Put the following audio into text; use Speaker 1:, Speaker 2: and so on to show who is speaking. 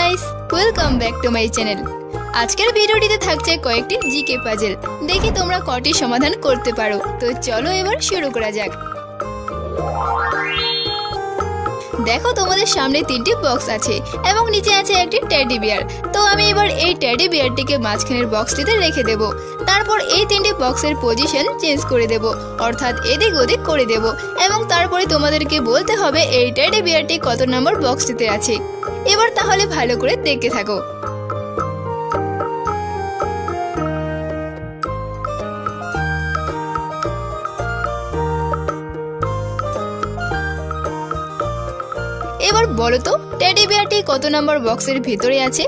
Speaker 1: Guys, welcome back to my channel. আজকের ভিডিওটিতে থাকছে কয়েকটি জিকে পাজেল। দেখি তোমরা কটি সমাধান করতে পারো। তো চলো এবার শুরু করা যাক। দেখো তোমাদের সামনে তিনটি বক্স আছে এবং নিচে আছে একটি টেডি বিয়ার। তো আমি এবার এই টেডি বিয়ারটিকে মাঝখানের বক্সটিতে রেখে দেব। তারপর এই তিনটি বক্সের পজিশন চেঞ্জ করে দেব, অর্থাৎ এদিক ওদিক করে দেব এবং তারপরে তোমাদেরকে বলতে হবে এই টেডি বিয়ারটি কত নম্বর বক্সটিতে আছে। এবার তাহলে ভালো করে দেখতে থাকো। এবার বলো তো টেডি বিয়ারটি কত নম্বর বক্সের ভিতরে আছে।